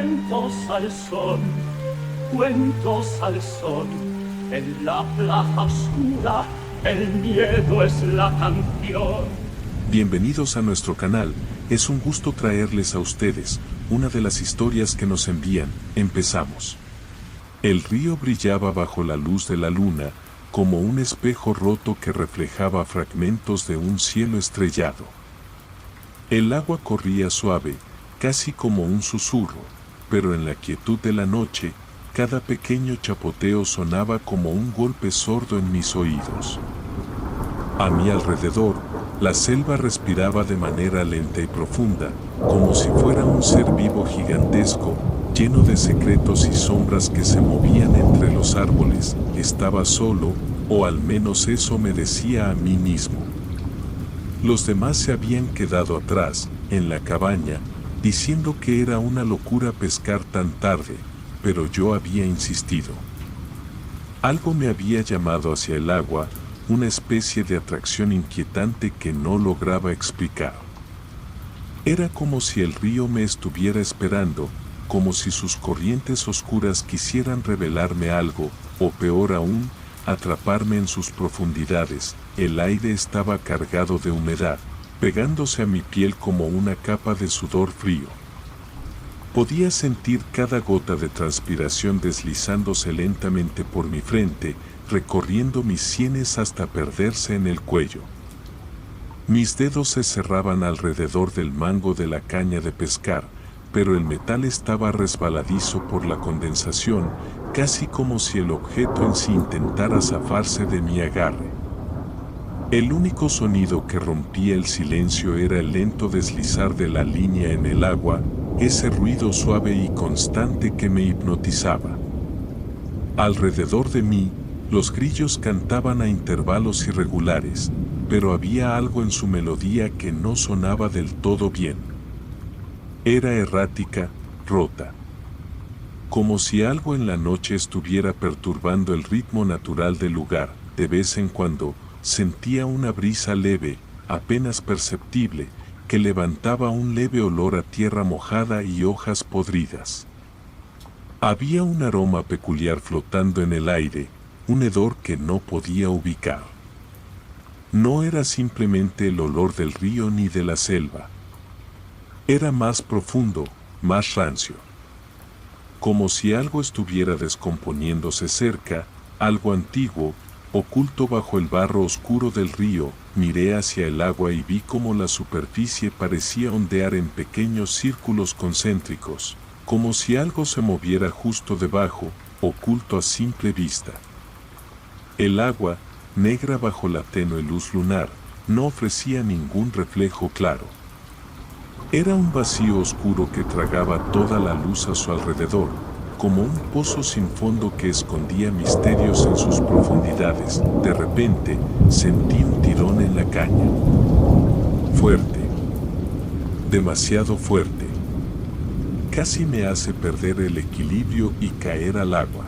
cuentos al son, cuentos al son. En la plaza oscura, el miedo es la canción. Bienvenidos a nuestro canal, es un gusto traerles a ustedes una de las historias que nos envían. Empezamos. El río brillaba bajo la luz de la luna, como un espejo roto que reflejaba fragmentos de un cielo estrellado. El agua corría suave, casi como un susurro, pero en la quietud de la noche, cada pequeño chapoteo sonaba como un golpe sordo en mis oídos. A mi alrededor, la selva respiraba de manera lenta y profunda, como si fuera un ser vivo gigantesco, lleno de secretos y sombras que se movían entre los árboles. Estaba solo, o al menos eso me decía a mí mismo. Los demás se habían quedado atrás, en la cabaña, diciendo que era una locura pescar tan tarde, pero yo había insistido. Algo me había llamado hacia el agua, una especie de atracción inquietante que no lograba explicar. Era como si el río me estuviera esperando, como si sus corrientes oscuras quisieran revelarme algo, o peor aún, atraparme en sus profundidades. El aire estaba cargado de humedad, pegándose a mi piel como una capa de sudor frío. Podía sentir cada gota de transpiración deslizándose lentamente por mi frente, recorriendo mis sienes hasta perderse en el cuello. Mis dedos se cerraban alrededor del mango de la caña de pescar, pero el metal estaba resbaladizo por la condensación, casi como si el objeto en sí intentara zafarse de mi agarre. El único sonido que rompía el silencio era el lento deslizar de la línea en el agua, ese ruido suave y constante que me hipnotizaba. Alrededor de mí, los grillos cantaban a intervalos irregulares, pero había algo en su melodía que no sonaba del todo bien. Era errática, rota. Como si algo en la noche estuviera perturbando el ritmo natural del lugar. De vez en cuando, sentía una brisa leve, apenas perceptible, que levantaba un leve olor a tierra mojada y hojas podridas. Había un aroma peculiar flotando en el aire, un hedor que no podía ubicar. No era simplemente el olor del río ni de la selva. Era más profundo, más rancio. Como si algo estuviera descomponiéndose cerca, algo antiguo, oculto bajo el barro oscuro del río. Miré hacia el agua y vi cómo la superficie parecía ondear en pequeños círculos concéntricos, como si algo se moviera justo debajo, oculto a simple vista. El agua, negra bajo la tenue luz lunar, no ofrecía ningún reflejo claro. Era un vacío oscuro que tragaba toda la luz a su alrededor, como un pozo sin fondo que escondía misterios en sus profundidades. De repente, sentí un tirón en la caña. Fuerte. Demasiado fuerte. Casi me hace perder el equilibrio y caer al agua.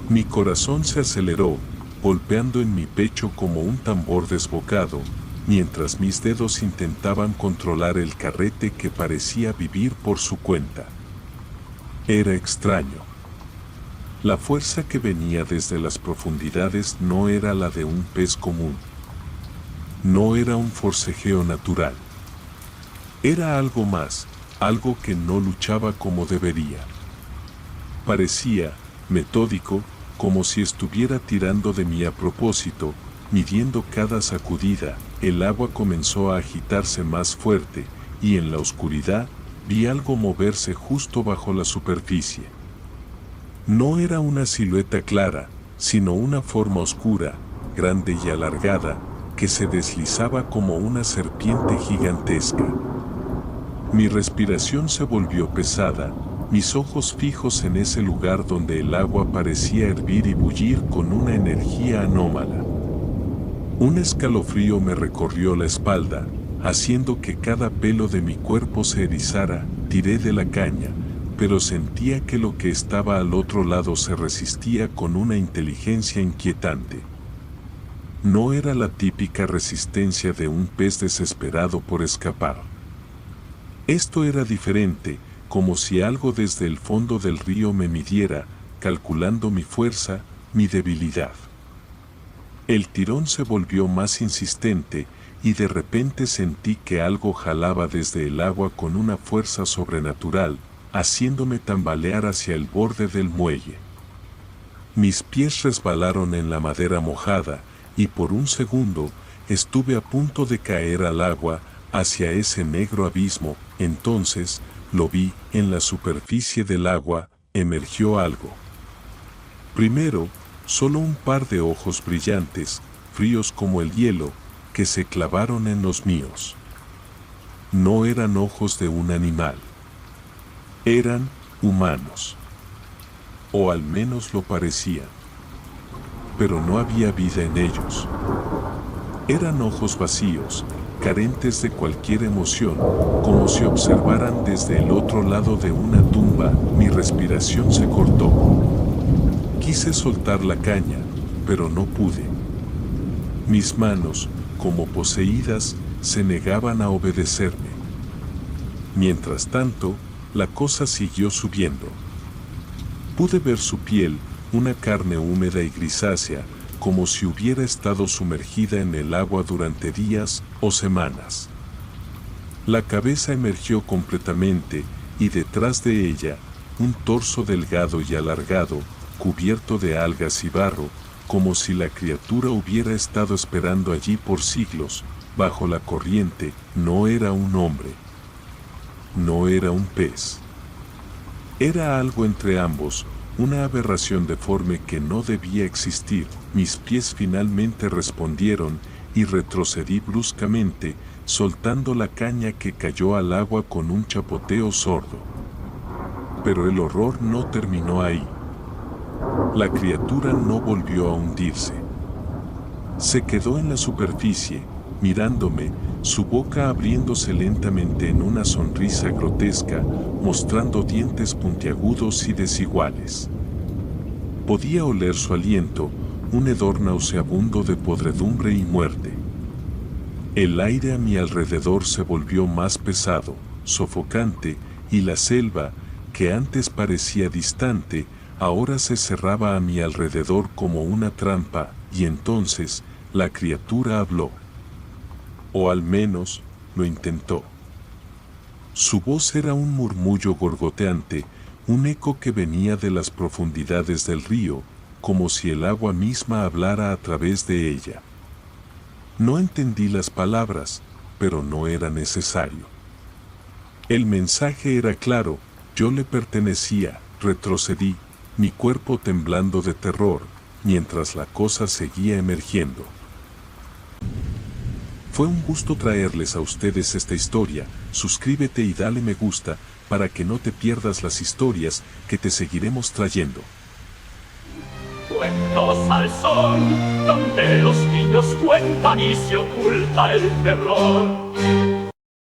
Mi corazón se aceleró, golpeando en mi pecho como un tambor desbocado, mientras mis dedos intentaban controlar el carrete que parecía vivir por su cuenta. Era extraño. La fuerza que venía desde las profundidades no era la de un pez común. No era un forcejeo natural. Era algo más, algo que no luchaba como debería. Parecía metódico, como si estuviera tirando de mí a propósito, midiendo cada sacudida. El agua comenzó a agitarse más fuerte, y en la oscuridad, vi algo moverse justo bajo la superficie. No era una silueta clara, sino una forma oscura, grande y alargada, que se deslizaba como una serpiente gigantesca. Mi respiración se volvió pesada, mis ojos fijos en ese lugar donde el agua parecía hervir y bullir con una energía anómala. Un escalofrío me recorrió la espalda, haciendo que cada pelo de mi cuerpo se erizara. Tiré de la caña, pero sentía que lo que estaba al otro lado se resistía con una inteligencia inquietante. No era la típica resistencia de un pez desesperado por escapar. Esto era diferente, como si algo desde el fondo del río me midiera, calculando mi fuerza, mi debilidad. El tirón se volvió más insistente y de repente sentí que algo jalaba desde el agua con una fuerza sobrenatural, haciéndome tambalear hacia el borde del muelle. Mis pies resbalaron en la madera mojada y por un segundo estuve a punto de caer al agua hacia ese negro abismo. Entonces lo vi, en la superficie del agua emergió algo. Primero, solo un par de ojos brillantes, fríos como el hielo, que se clavaron en los míos. No eran ojos de un animal. Eran humanos. O al menos lo parecían. Pero no había vida en ellos. Eran ojos vacíos, carentes de cualquier emoción, como si observaran desde el otro lado de una tumba. Mi respiración se cortó. Quise soltar la caña, pero no pude. Mis manos, como poseídas, se negaban a obedecerme. Mientras tanto, la cosa siguió subiendo. Pude ver su piel, una carne húmeda y grisácea, como si hubiera estado sumergida en el agua durante días o semanas. La cabeza emergió completamente y detrás de ella, un torso delgado y alargado, cubierto de algas y barro, como si la criatura hubiera estado esperando allí por siglos, bajo la corriente. No era un hombre. No era un pez. Era algo entre ambos, una aberración deforme que no debía existir. Mis pies finalmente respondieron y retrocedí bruscamente, soltando la caña que cayó al agua con un chapoteo sordo. Pero el horror no terminó ahí. La criatura no volvió a hundirse. Se quedó en la superficie, mirándome, su boca abriéndose lentamente en una sonrisa grotesca, mostrando dientes puntiagudos y desiguales. Podía oler su aliento, un hedor nauseabundo de podredumbre y muerte. El aire a mi alrededor se volvió más pesado, sofocante, y la selva, que antes parecía distante, ahora se cerraba a mi alrededor como una trampa, y entonces la criatura habló. O al menos, lo intentó. Su voz era un murmullo gorgoteante, un eco que venía de las profundidades del río, como si el agua misma hablara a través de ella. No entendí las palabras, pero no era necesario. El mensaje era claro, yo le pertenecía. Retrocedí, mi cuerpo temblando de terror, mientras la cosa seguía emergiendo. Fue un gusto traerles a ustedes esta historia. Suscríbete y dale me gusta para que no te pierdas las historias que te seguiremos trayendo. Cuentos al son, donde los niños cuentan y se oculta el terror.